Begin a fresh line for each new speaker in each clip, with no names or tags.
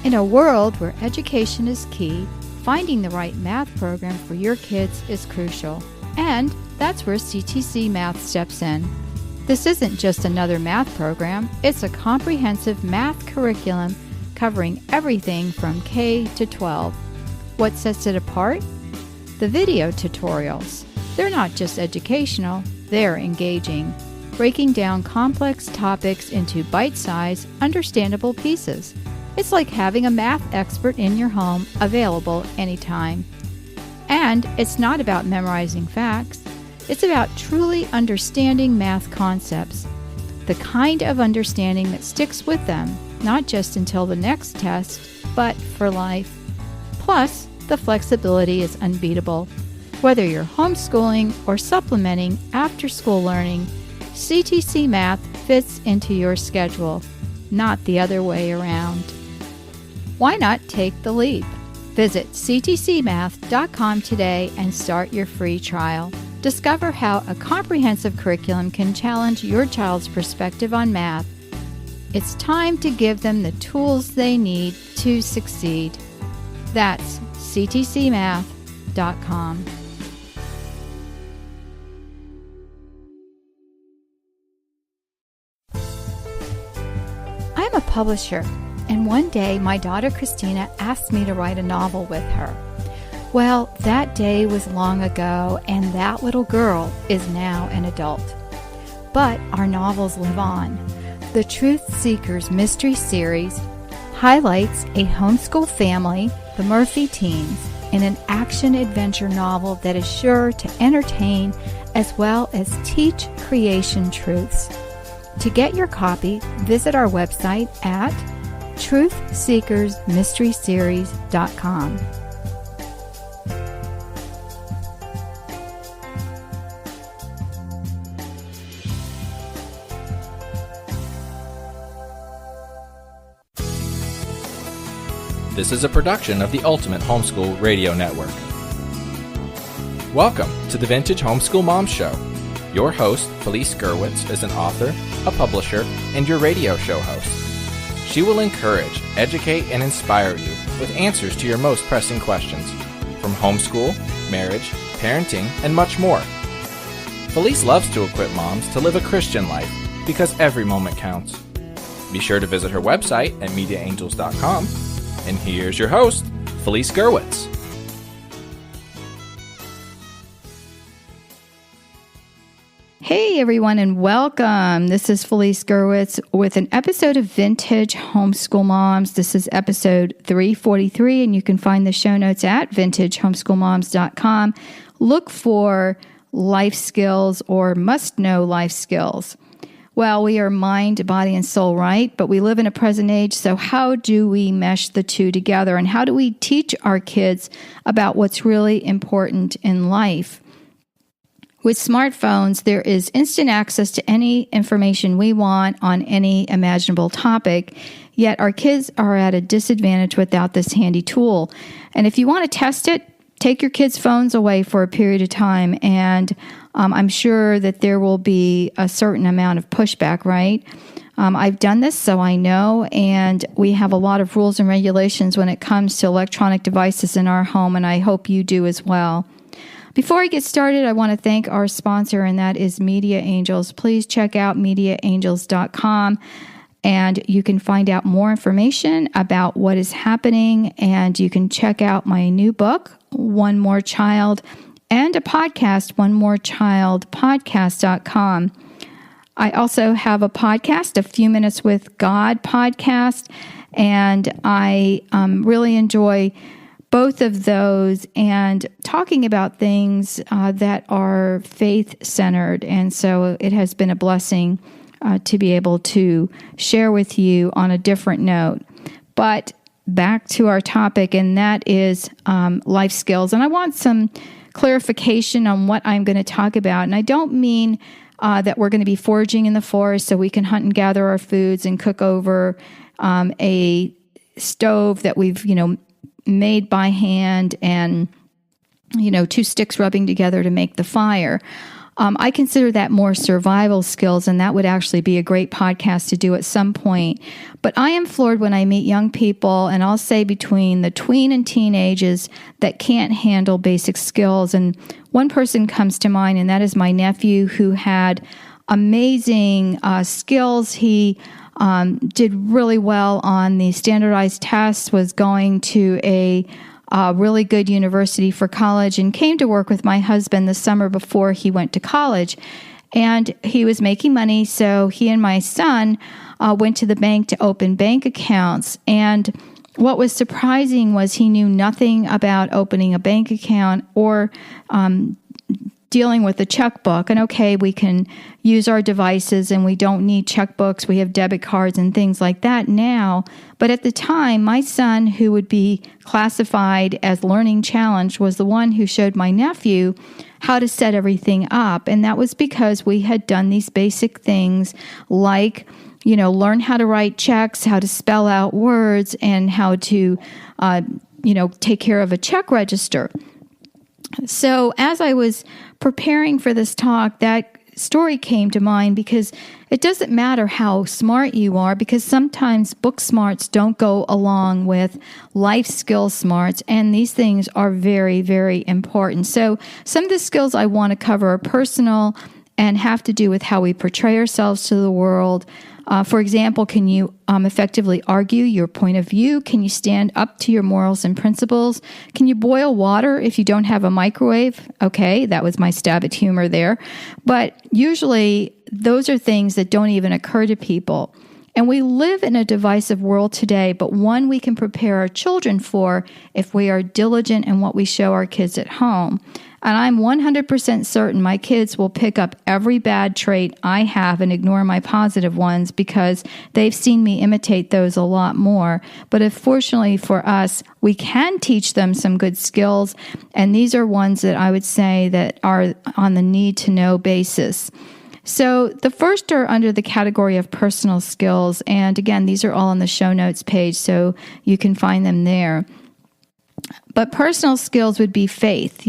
In a world where education is key, finding the right math program for your kids is crucial. And that's where CTC Math steps in. This isn't just another math program, it's a comprehensive math curriculum covering everything from K to 12. What sets it apart? The video tutorials. They're not just educational, they're engaging, breaking down complex topics into bite-sized, understandable pieces. It's like having a math expert in your home, available anytime. And it's not about memorizing facts. It's about truly understanding math concepts. The kind of understanding that sticks with them, not just until the next test, but for life. Plus, the flexibility is unbeatable. Whether you're homeschooling or supplementing after-school learning, CTC Math fits into your schedule, not the other way around. Why not take the leap? Visit ctcmath.com today and start your free trial. Discover how a comprehensive curriculum can challenge your child's perspective on math. It's time to give them the tools they need to succeed. That's ctcmath.com. I'm a publisher. And one day, my daughter Christina asked me to write a novel with her. Well, that day was long ago, and that little girl is now an adult. But our novels live on. The Truth Seekers Mystery Series highlights a homeschool family, the Murphy teens, in an action-adventure novel that is sure to entertain as well as teach creation truths. To get your copy, visit our website at truthseekersmysteryseries.com.
This is a production of the Ultimate Homeschool Radio Network. Welcome to the Vintage Homeschool Moms Show. Your host, Felice Gerwitz, is an author, a publisher, and your radio show host. She will encourage, educate, and inspire you with answers to your most pressing questions, from homeschool, marriage, parenting, and much more. Felice loves to equip moms to live a Christian life because every moment counts. Be sure to visit her website at mediaangels.com. And here's your host, Felice Gerwitz.
Hey everyone, and welcome. This is Felice Gerwitz with an episode of Vintage Homeschool Moms. This is episode 343, and you can find the show notes at vintagehomeschoolmoms.com. Look for life skills or must-know life skills. Well, we are mind, body, and soul, right? But we live in a present age, so how do we mesh the two together? And how do we teach our kids about what's really important in life? With smartphones, there is instant access to any information we want on any imaginable topic, yet our kids are at a disadvantage without this handy tool. And if you want to test it, take your kids' phones away for a period of time, and I'm sure that there will be a certain amount of pushback, right? I've done this, so I know, and we have a lot of rules and regulations when it comes to electronic devices in our home, and I hope you do as well. Before I get started, I want to thank our sponsor, and that is Media Angels. Please check out mediaangels.com, and you can find out more information about what is happening, and you can check out my new book, One More Child, and a podcast, One More Child podcast.com. I also have a podcast, A Few Minutes with God podcast, and I really enjoy both of those and talking about things that are faith-centered. And so it has been a blessing to be able to share with you on a different note. But back to our topic, and that is life skills. And I want some clarification on what I'm going to talk about. And I don't mean that we're going to be foraging in the forest so we can hunt and gather our foods and cook over a stove that we've, made by hand and, two sticks rubbing together to make the fire. I consider that more survival skills, and that would actually be a great podcast to do at some point. But I am floored when I meet young people, and I'll say between the tween and teen ages, that can't handle basic skills. And one person comes to mind, and that is my nephew, who had amazing skills. He did really well on the standardized tests, was going to a really good university for college, and came to work with my husband the summer before he went to college. And he was making money, so he and my son went to the bank to open bank accounts. And what was surprising was he knew nothing about opening a bank account or dealing with a checkbook. And okay, we can use our devices and we don't need checkbooks. We have debit cards and things like that now. But at the time, my son, who would be classified as learning challenged, was the one who showed my nephew how to set everything up. And that was because we had done these basic things like, learn how to write checks, how to spell out words, and how to, take care of a check register. So as I was preparing for this talk, that story came to mind, because it doesn't matter how smart you are, because sometimes book smarts don't go along with life skill smarts, and these things are very, very important. So some of the skills I want to cover are personal and have to do with how we portray ourselves to the world. For example, can you effectively argue your point of view? Can you stand up to your morals and principles? Can you boil water if you don't have a microwave? Okay, that was my stab at humor there. But usually those are things that don't even occur to people. And we live in a divisive world today, but one we can prepare our children for if we are diligent in what we show our kids at home. And I'm 100% certain my kids will pick up every bad trait I have and ignore my positive ones, because they've seen me imitate those a lot more. But fortunately for us, we can teach them some good skills. And these are ones that I would say that are on the need-to-know basis. So the first are under the category of personal skills. And again, these are all on the show notes page, so you can find them there. But personal skills would be faith.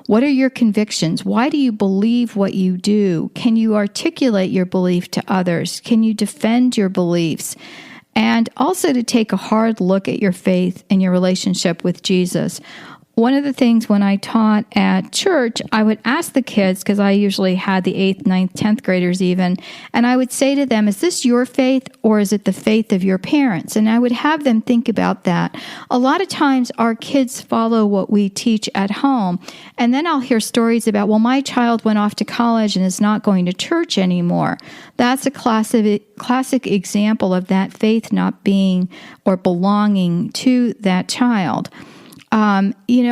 What are your convictions? Why do you believe what you do? Can you articulate your belief to others? Can you defend your beliefs? And also to take a hard look at your faith and your relationship with Jesus. One of the things when I taught at church, I would ask the kids, because I usually had the 8th, 9th, 10th graders even, and I would say to them, is this your faith or is it the faith of your parents? And I would have them think about that. A lot of times our kids follow what we teach at home, and then I'll hear stories about, well, my child went off to college and is not going to church anymore. That's a classic example of that faith not being or belonging to that child.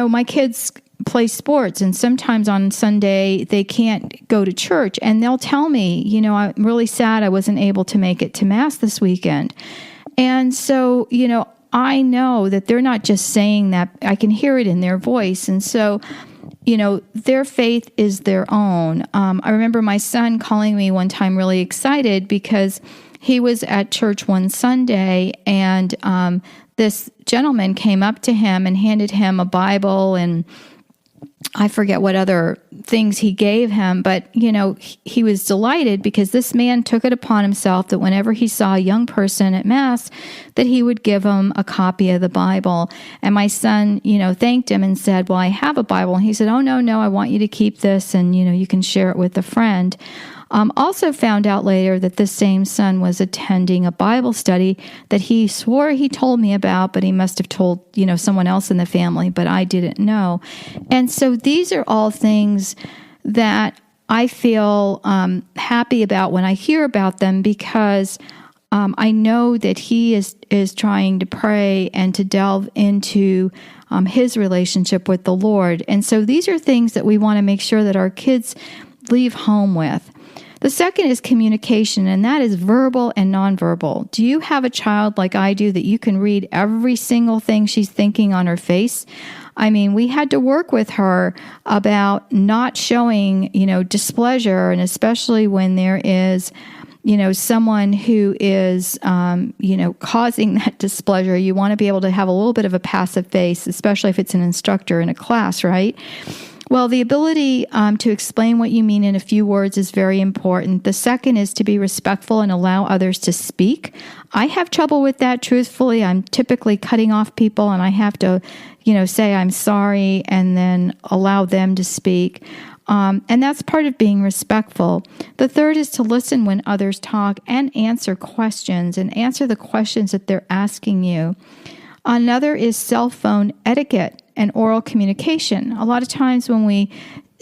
My kids play sports, and sometimes on Sunday they can't go to church, and they'll tell me, I'm really sad I wasn't able to make it to Mass this weekend. And so, I know that they're not just saying that. I can hear it in their voice. And so, their faith is their own. I remember my son calling me one time really excited because he was at church one Sunday, and this gentleman came up to him and handed him a Bible, and I forget what other things he gave him, but, he was delighted because this man took it upon himself that whenever he saw a young person at Mass, that he would give him a copy of the Bible. And my son, thanked him and said, well, I have a Bible. And he said, oh, no, I want you to keep this, and, you can share it with a friend. Also found out later that this same son was attending a Bible study that he swore he told me about, but he must have told, someone else in the family, but I didn't know. And so these are all things that I feel happy about when I hear about them, because I know that he is trying to pray and to delve into his relationship with the Lord. And so these are things that we want to make sure that our kids leave home with. The second is communication, and that is verbal and nonverbal. Do you have a child like I do that you can read every single thing she's thinking on her face? I mean, we had to work with her about not showing, displeasure, and especially when there is, someone who is, causing that displeasure. You want to be able to have a little bit of a passive face, especially if it's an instructor in a class, right? Well, the ability to explain what you mean in a few words is very important. The second is to be respectful and allow others to speak. I have trouble with that, truthfully. I'm typically cutting off people, and I have to, say I'm sorry and then allow them to speak. And that's part of being respectful. The third is to listen when others talk and answer questions and answer the questions that they're asking you. Another is cell phone etiquette and oral communication. A lot of times when we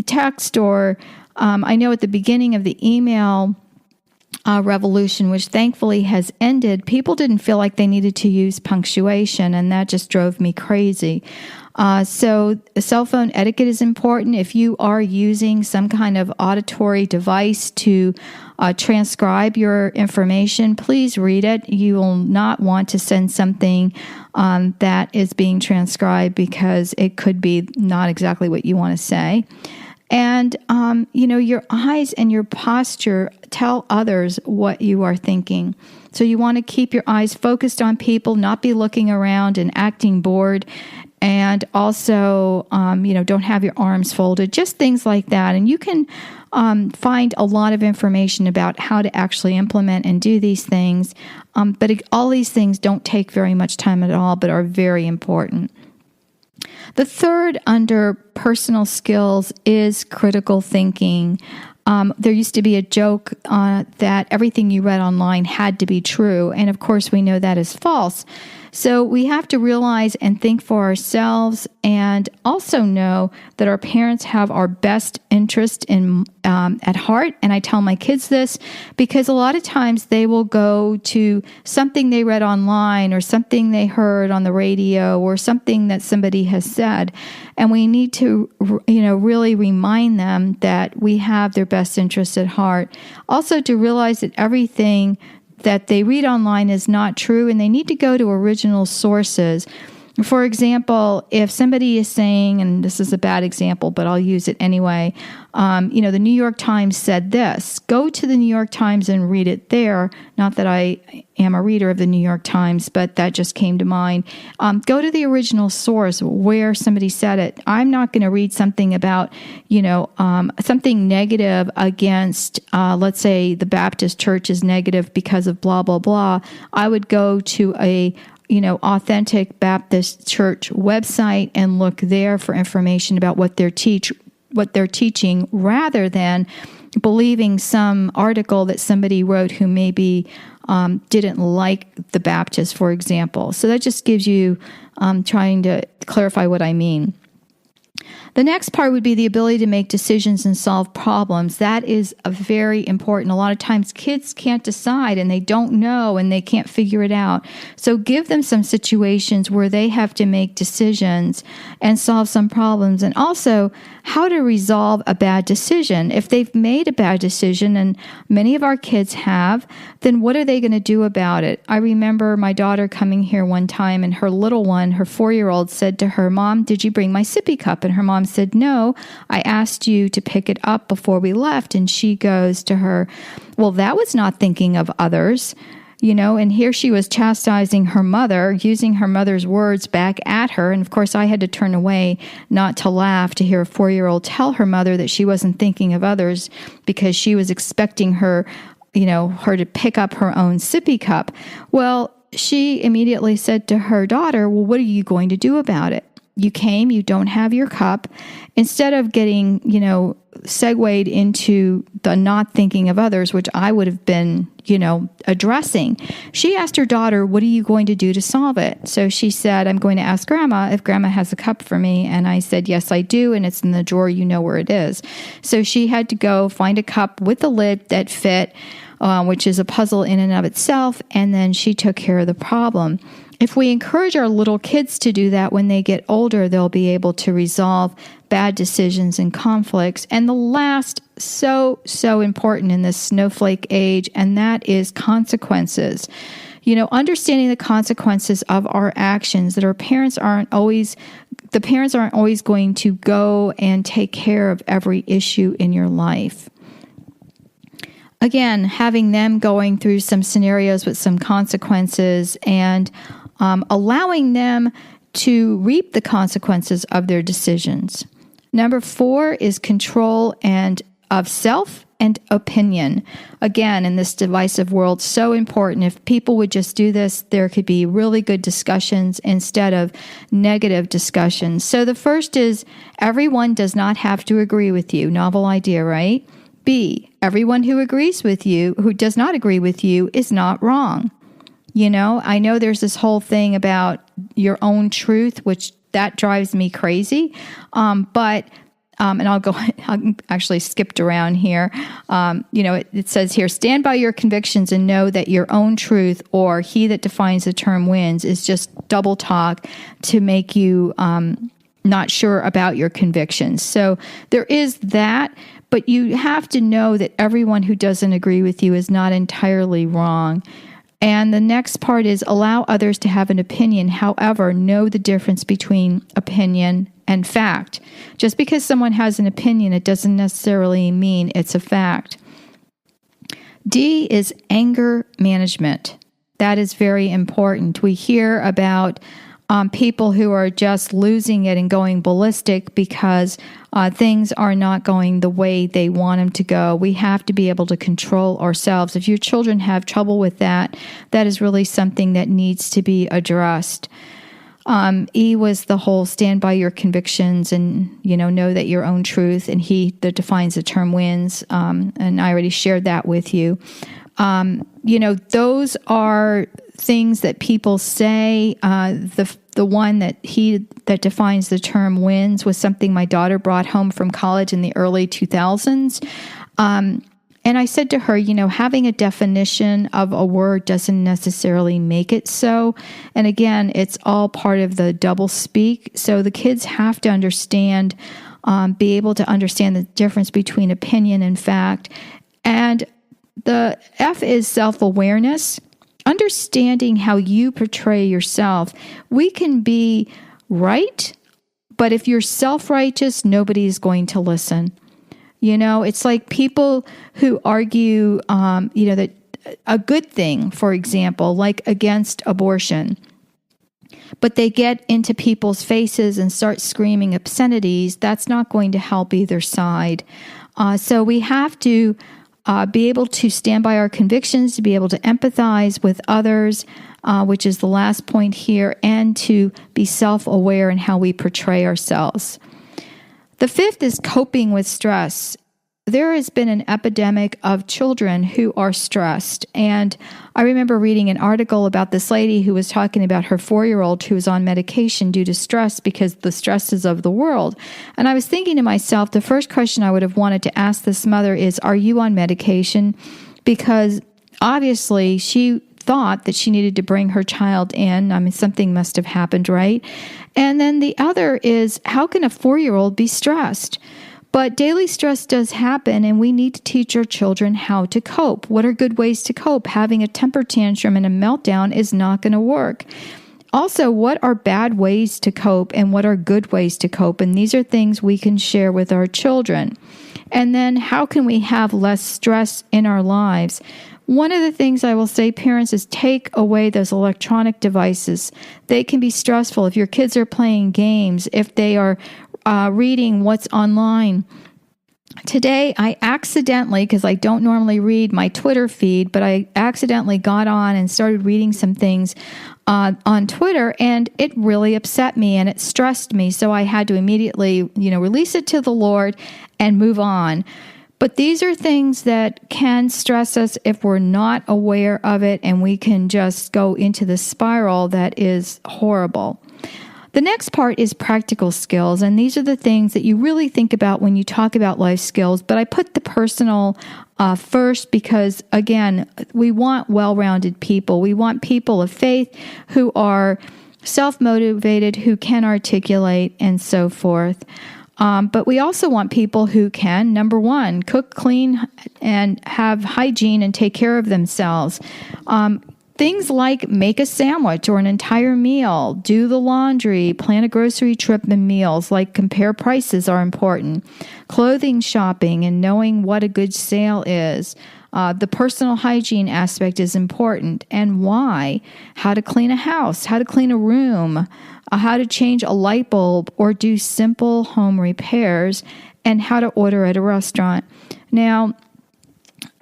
text or I know at the beginning of the email revolution, which thankfully has ended, people didn't feel like they needed to use punctuation, and that just drove me crazy. So cell phone etiquette is important. If you are using some kind of auditory device to transcribe your information, please read it. You will not want to send something that is being transcribed because it could be not exactly what you want to say. And, your eyes and your posture tell others what you are thinking. So you want to keep your eyes focused on people, not be looking around and acting bored. And also, don't have your arms folded, just things like that. And you can find a lot of information about how to actually implement and do these things. But all these things don't take very much time at all, but are very important. The third under personal skills is critical thinking. There used to be a joke that everything you read online had to be true. And of course, we know that is false. So we have to realize and think for ourselves, and also know that our parents have our best interest at heart. And I tell my kids this because a lot of times they will go to something they read online or something they heard on the radio or something that somebody has said. And we need to, really remind them that we have their best interest at heart. Also to realize that everything that they read online is not true, and they need to go to original sources. For example, if somebody is saying, and this is a bad example, but I'll use it anyway, the New York Times said this, go to the New York Times and read it there. Not that I am a reader of the New York Times, but that just came to mind. Go to the original source where somebody said it. I'm not going to read something about, something negative against, let's say the Baptist church is negative because of blah, blah, blah. I would go to a authentic Baptist church website and look there for information about what they're teaching, rather than believing some article that somebody wrote who maybe didn't like the Baptist, for example. So that just gives you trying to clarify what I mean. The next part would be the ability to make decisions and solve problems. That is very important. A lot of times kids can't decide and they don't know and they can't figure it out. So give them some situations where they have to make decisions and solve some problems. And also how to resolve a bad decision. If they've made a bad decision, and many of our kids have, then what are they going to do about it? I remember my daughter coming here one time, and her little one, her 4-year-old, said to her, "Mom, did you bring my sippy cup?" And her mom said, "No, I asked you to pick it up before we left." And she goes to her, "Well, that was not thinking of others." And here she was chastising her mother, using her mother's words back at her. And of course, I had to turn away not to laugh to hear a 4-year-old tell her mother that she wasn't thinking of others because she was expecting her to pick up her own sippy cup. Well, she immediately said to her daughter, "Well, what are you going to do about it? You came, you don't have your cup." Instead of getting, segued into the not thinking of others, which I would have been, addressing, she asked her daughter, "What are you going to do to solve it?" So she said, "I'm going to ask Grandma if Grandma has a cup for me." And I said, "Yes, I do. And it's in the drawer. You know where it is." So she had to go find a cup with a lid that fit, which is a puzzle in and of itself. And then she took care of the problem. If we encourage our little kids to do that when they get older, they'll be able to resolve bad decisions and conflicts. And the last, so important in this snowflake age, and that is consequences. Understanding the consequences of our actions, that the parents aren't always going to go and take care of every issue in your life. Again, having them going through some scenarios with some consequences and allowing them to reap the consequences of their decisions. Number 4 is control and of self and opinion. Again, in this divisive world, so important. If people would just do this, there could be really good discussions instead of negative discussions. So the first is everyone does not have to agree with you. Novel idea, right? B, everyone who does not agree with you is not wrong. You know, I know there's this whole thing about your own truth, which that drives me crazy. And I'll actually skipped around here. It says here, stand by your convictions and know that your own truth, or he that defines the term wins, is just double talk to make you not sure about your convictions. So there is that, but you have to know that everyone who doesn't agree with you is not entirely wrong. And the next part is allow others to have an opinion. However, know the difference between opinion and fact. Just because someone has an opinion, it doesn't necessarily mean it's a fact. D is anger management. That is very important. We hear about people who are just losing it and going ballistic because things are not going the way they want them to go. We have to be able to control ourselves. If your children have trouble with that, that is really something that needs to be addressed. E was the whole stand by your convictions and, know that your own truth, and he that defines the term wins. And I already shared that with you. Those are things that people say. The one that he that defines the term wins was something my daughter brought home from college in the early 2000s. And I said to her, having a definition of a word doesn't necessarily make it so. And again, it's all part of the double speak. So the kids have to understand, be able to understand the difference between opinion and fact. And the F is self-awareness. Understanding how you portray yourself. We can be right, but if you're self-righteous, nobody is going to listen. It's like people who argue, that a good thing, for example, like against abortion, but they get into people's faces and start screaming obscenities. That's not going to help either side. So we have to be able to stand by our convictions, to be able to empathize with others, which is the last point here, and to be self-aware in how we portray ourselves. The 5th is coping with stress. There has been an epidemic of children who are stressed. And I remember reading an article about this lady who was talking about her 4-year-old who was on medication due to stress because the stresses of the world. And I was thinking to myself, the first question I would have wanted to ask this mother is, are you on medication? Because obviously she thought that she needed to bring her child in. I mean, something must have happened, right? And then the other is, how can a 4-year-old be stressed? But daily stress does happen, and we need to teach our children how to cope. What are good ways to cope? Having a temper tantrum and a meltdown is not going to work. Also, what are bad ways to cope and what are good ways to cope? And these are things we can share with our children. And then how can we have less stress in our lives? One of the things I will say, parents, is take away those electronic devices. They can be stressful if your kids are playing games, if they are reading what's online. Today, I accidentally, because I don't normally read my Twitter feed, but I accidentally got on and started reading some things on Twitter, and it really upset me and it stressed me. So I had to immediately, release it to the Lord and move on. But these are things that can stress us if we're not aware of it, and we can just go into the spiral that is horrible. The next part is practical skills, and these are the things that you really think about when you talk about life skills, but I put the personal first because, again, we want well-rounded people. We want people of faith who are self-motivated, who can articulate, and so forth. But we also want people who can, number 1, cook, clean, and have hygiene and take care of themselves. Things like make a sandwich or an entire meal, do the laundry, plan a grocery trip and meals, like compare prices are important. Clothing shopping and knowing what a good sale is. The personal hygiene aspect is important, and why. How to clean a house, how to clean a room, how to change a light bulb or do simple home repairs, and how to order at a restaurant. Now,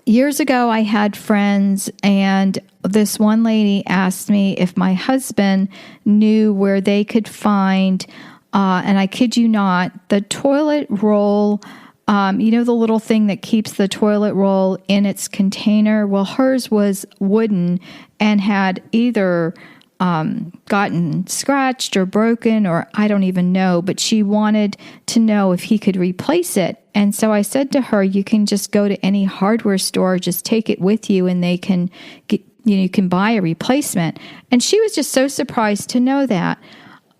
years ago, I had friends, and this one lady asked me if my husband knew where they could find, and I kid you not, the toilet roll. The little thing that keeps the toilet roll in its container? Well, hers was wooden and had either gotten scratched or broken, or I don't even know, but she wanted to know if he could replace it. And so I said to her, you can just go to any hardware store, just take it with you, and they can get, you can buy a replacement. And she was just so surprised to know that.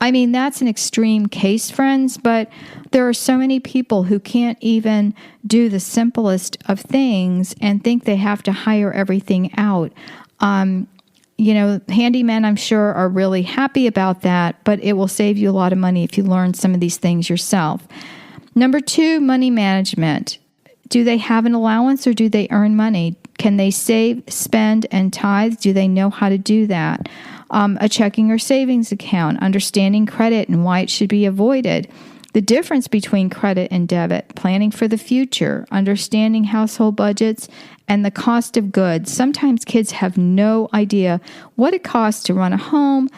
I mean, that's an extreme case, friends, but there are so many people who can't even do the simplest of things and think they have to hire everything out. Handymen, I'm sure, are really happy about that, but it will save you a lot of money if you learn some of these things yourself. Number 2, money management. Do they have an allowance or do they earn money? Can they save, spend, and tithe? Do they know how to do that? A checking or savings account, understanding credit and why it should be avoided, the difference between credit and debit, planning for the future, understanding household budgets, and the cost of goods. Sometimes kids have no idea what it costs to run a home,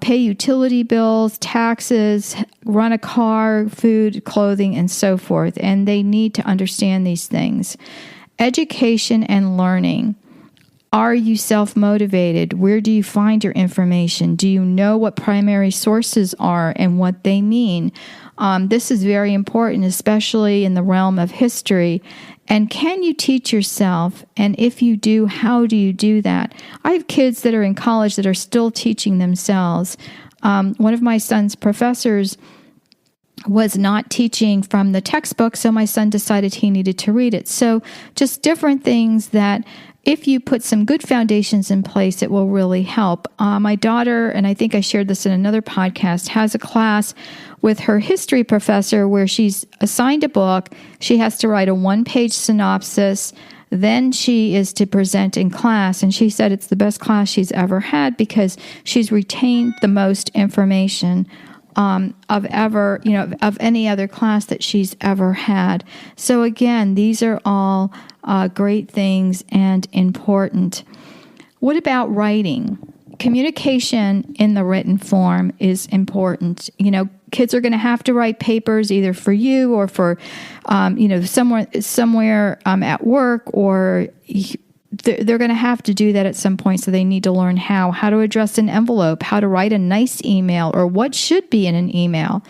pay utility bills, taxes, run a car, food, clothing, and so forth, and they need to understand these things. Education and learning. Are you self-motivated? Where do you find your information? Do you know what primary sources are and what they mean? This is very important, especially in the realm of history. And can you teach yourself? And if you do, how do you do that? I have kids that are in college that are still teaching themselves. One of my son's professors was not teaching from the textbook, so my son decided he needed to read it. So just different things that if you put some good foundations in place, it will really help. My daughter, and I think I shared this in another podcast, has a class with her history professor where she's assigned a book. She has to write a 1-page synopsis. Then she is to present in class. And she said it's the best class she's ever had because she's retained the most information of any other class that she's ever had. So again, these are all great things and important. What about writing? Communication in the written form is important. Kids are going to have to write papers either for you or for, somewhere at work, or they're going to have to do that at some point. So they need to learn how to address an envelope, how to write a nice email, or what should be in an email.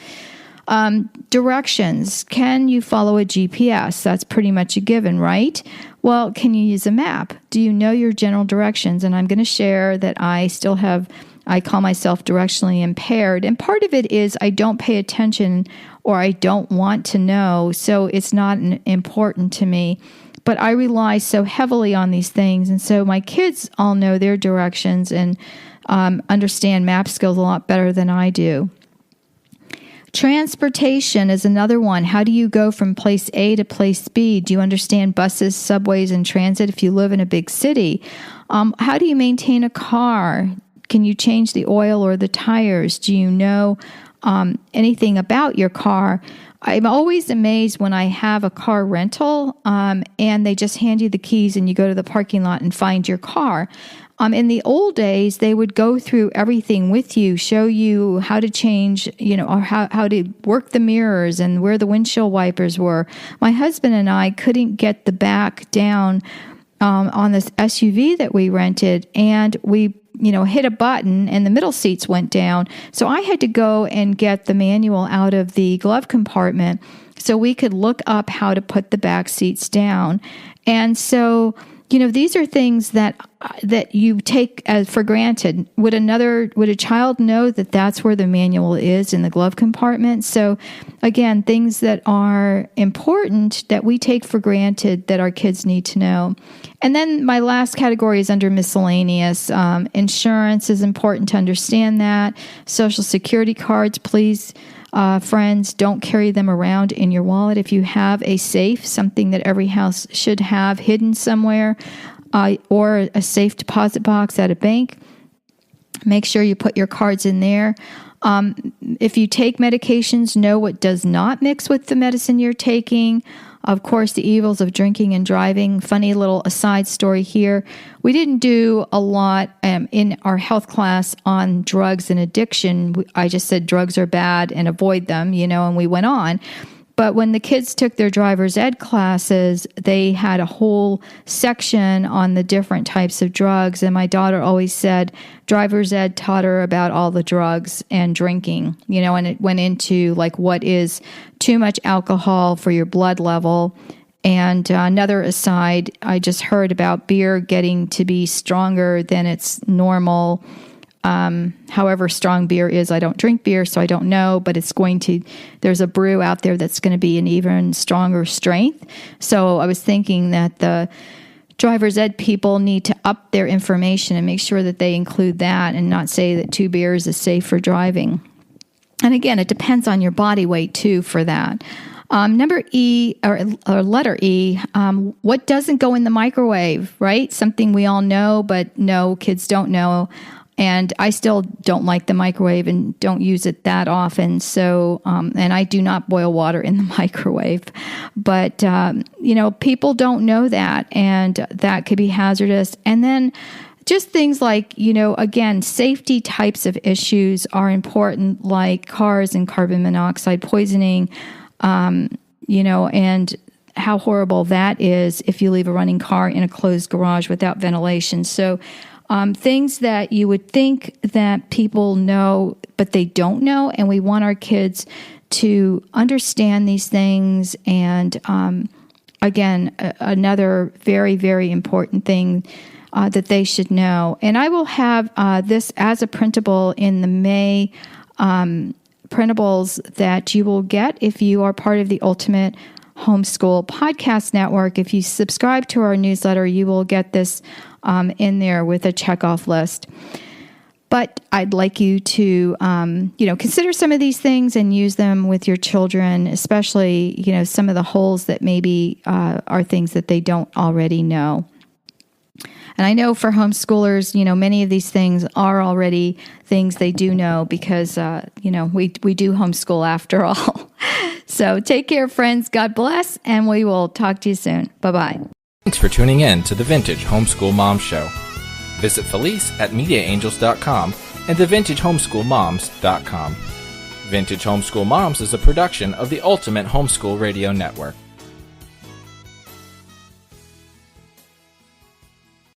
Directions. Can you follow a GPS? That's pretty much a given, right? Well, can you use a map? Do you know your general directions? And I'm going to share that I call myself directionally impaired. And part of it is I don't pay attention or I don't want to know. So it's not important to me. But I rely so heavily on these things. And so my kids all know their directions and understand map skills a lot better than I do. Transportation is another one. How do you go from place A to place B? Do you understand buses, subways, and transit if you live in a big city? How do you maintain a car? Can you change the oil or the tires? Do you know anything about your car? I'm always amazed when I have a car rental and they just hand you the keys and you go to the parking lot and find your car. In the old days, they would go through everything with you, show you how to change, or how to work the mirrors and where the windshield wipers were. My husband and I couldn't get the back down on this SUV that we rented, and we hit a button and the middle seats went down. So I had to go and get the manual out of the glove compartment so we could look up how to put the back seats down. And so, these are things that that you take as for granted. Would a child know that that's where the manual is, in the glove compartment? So again, things that are important that we take for granted that our kids need to know. And then my last category is under miscellaneous. Insurance is important to understand that. Social security cards, please, friends, don't carry them around in your wallet. If you have a safe, something that every house should have hidden somewhere, or a safe deposit box at a bank, make sure you put your cards in there. If you take medications, know what does not mix with the medicine you're taking. Of course, the evils of drinking and driving. Funny little aside story here. We didn't do a lot in our health class on drugs and addiction. I just said drugs are bad and avoid them, and we went on. But when the kids took their driver's ed classes, they had a whole section on the different types of drugs. And my daughter always said driver's ed taught her about all the drugs and drinking, and it went into like what is too much alcohol for your blood level. And another aside, I just heard about beer getting to be stronger than its normal. However strong beer is, I don't drink beer, so I don't know, but there's a brew out there that's going to be an even stronger strength. So I was thinking that the driver's ed people need to up their information and make sure that they include that and not say that 2 beers is safe for driving. And again, it depends on your body weight too for that. Number E, or letter E, what doesn't go in the microwave, right? Something we all know, but no, kids don't know. And I still don't like the microwave and don't use it that often. So, and I do not boil water in the microwave. But, people don't know that, and that could be hazardous. And then just things like, again, safety types of issues are important, like cars and carbon monoxide poisoning, and how horrible that is if you leave a running car in a closed garage without ventilation. So, things that you would think that people know, but they don't know. And we want our kids to understand these things. And again, another very, very important thing that they should know. And I will have this as a printable in the May printables that you will get if you are part of the Ultimate Homeschool Podcast Network. If you subscribe to our newsletter, you will get this in there with a checkoff list. But I'd like you to, consider some of these things and use them with your children, especially, some of the holes that maybe are things that they don't already know. And I know for homeschoolers, many of these things are already things they do know because, we do homeschool after all. So take care, friends. God bless, and we will talk to you soon. Bye-bye.
Thanks for tuning in to the Vintage Homeschool Moms Show. Visit Felice at MediaAngels.com and theVintageHomeschoolMoms.com. Vintage Homeschool Moms is a production of the Ultimate Homeschool Radio Network.